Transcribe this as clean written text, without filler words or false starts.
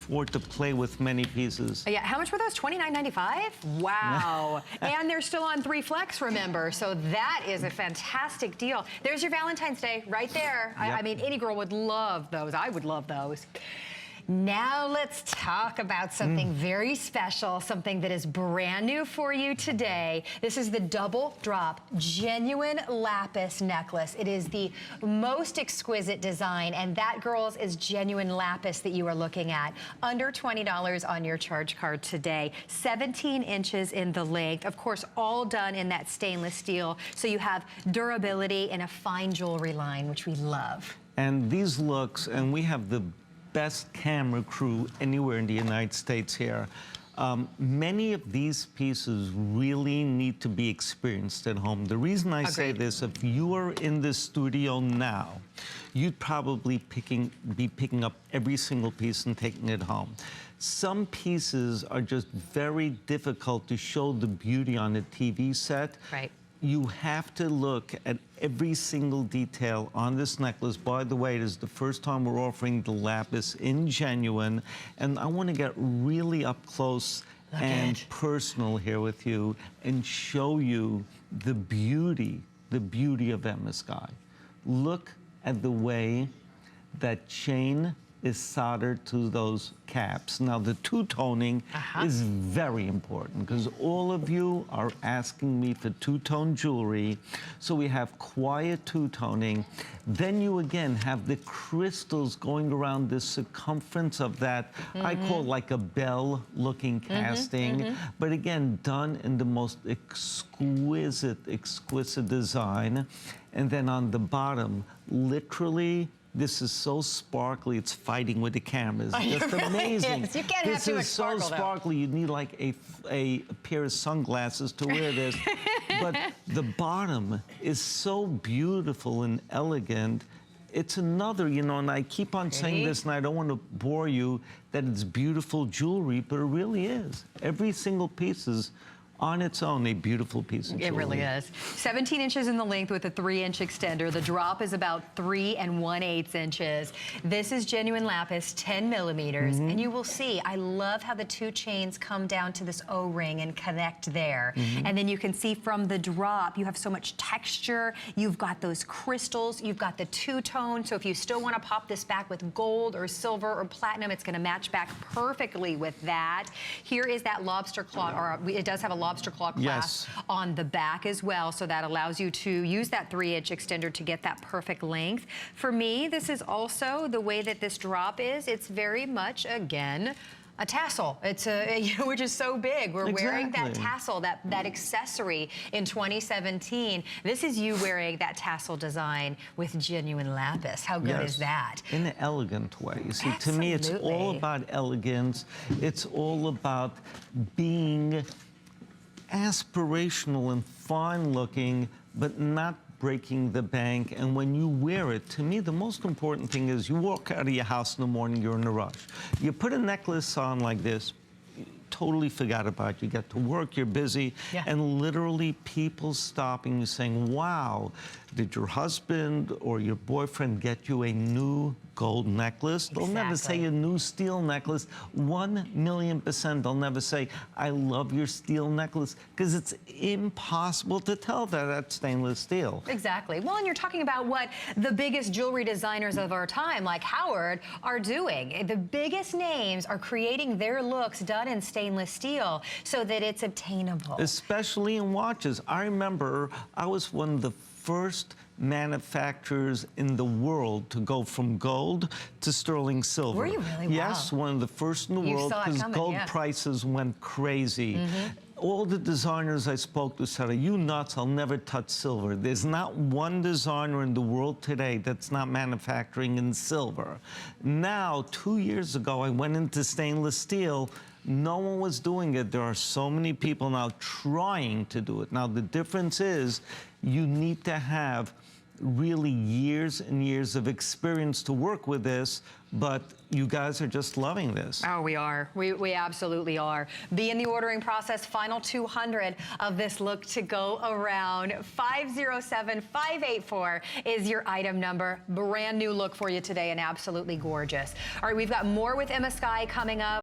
afford to play with many pieces. Yeah, how much were those? $29.95? Wow. And they're still on 3 Flex, remember, so that is a fantastic deal. There's your Valentine's Day right there. Yep. I mean, any girl would love those. I would love those. Now let's talk about something very special, something that is brand new for you today. This is the double drop genuine lapis necklace. It is the most exquisite design, and that, girls, is genuine lapis that you are looking at. Under $20 on your charge card today. 17 inches in the length. Of course, all done in that stainless steel, so you have durability in a fine jewelry line, which we love. And these looks, and we have the best camera crew anywhere in the United States here. Many of these pieces really need to be experienced at home. The reason I say this, if you are in the studio now, you'd probably be picking up every single piece and taking it home. Some pieces are just very difficult to show the beauty on a TV set. Right. You have to look at every single detail on this necklace. By the way, it is the first time we're offering the lapis in genuine, and I want to get really up close and personal here with you and show you the beauty of Emma Skye. Look at the way that chain is soldered to those caps. Now, the two-toning is very important because all of you are asking me for two-tone jewelry. So we have quiet two-toning. Then you again have the crystals going around the circumference of that, I call it like a bell-looking casting, but again, done in the most exquisite design. And then on the bottom, literally, this is so sparkly, it's fighting with the cameras. It's just amazing. You can't have too much sparkle, This is so sparkly, you need like a pair of sunglasses to wear this. But the bottom is so beautiful and elegant. It's another, you know, and I keep on saying this, and I don't want to bore you, that it's beautiful jewelry, but it really is. Every single piece is on its own a beautiful piece of jewelry. It really is. 17 inches in the length with a 3-inch extender. The drop is about 3 1/8 inches. This is genuine lapis, 10 millimeters. And you will see, I love how the two chains come down to this O-ring and connect there. And then you can see from the drop, you have so much texture. You've got those crystals. You've got the two-tone. So if you still want to pop this back with gold or silver or platinum, it's going to match back perfectly with that. Here is that lobster claw, or it does have a lobster claw clasp on the back as well, so that allows you to use that 3-inch extender to get that perfect length. For me, this is also the way that this drop is. It's very much, again, a tassel. It's a, you know, which is so big. We're wearing that tassel, that accessory in 2017. This is you wearing that tassel design with genuine lapis. How good is that? In an elegant way. You see, to me, it's all about elegance. It's all about being aspirational and fine looking, but not breaking the bank. And when you wear it, to me, the most important thing is you walk out of your house in the morning, you're in a rush. You put a necklace on like this, you totally forgot about it. You get to work, you're busy, and literally people stopping you saying, wow, did your husband or your boyfriend get you a new gold necklace? They'll never say a new steel necklace. 1,000,000%. They'll never say, I love your steel necklace, because it's impossible to tell that that's stainless steel. Exactly. Well, and you're talking about what the biggest jewelry designers of our time, like Howard, are doing. The biggest names are creating their looks done in stainless steel so that it's obtainable. Especially in watches. I remember I was one of the first manufacturers in the world to go from gold to sterling silver. Were you really? Yes, one of the first in the world, because gold prices went crazy. All the designers I spoke to said, are you nuts? I'll never touch silver. There's not one designer in the world today that's not manufacturing in silver. Now, 2 years ago, I went into stainless steel. No one was doing it. There are so many people now trying to do it. Now, the difference is you need to have really years and years of experience to work with this, but you guys are just loving this. Oh, we are. We absolutely are. Be in the ordering process. Final 200 of this look to go around. 507584 is your item number. Brand new look for you today and absolutely gorgeous. All right, we've got more with Emma Skye coming up.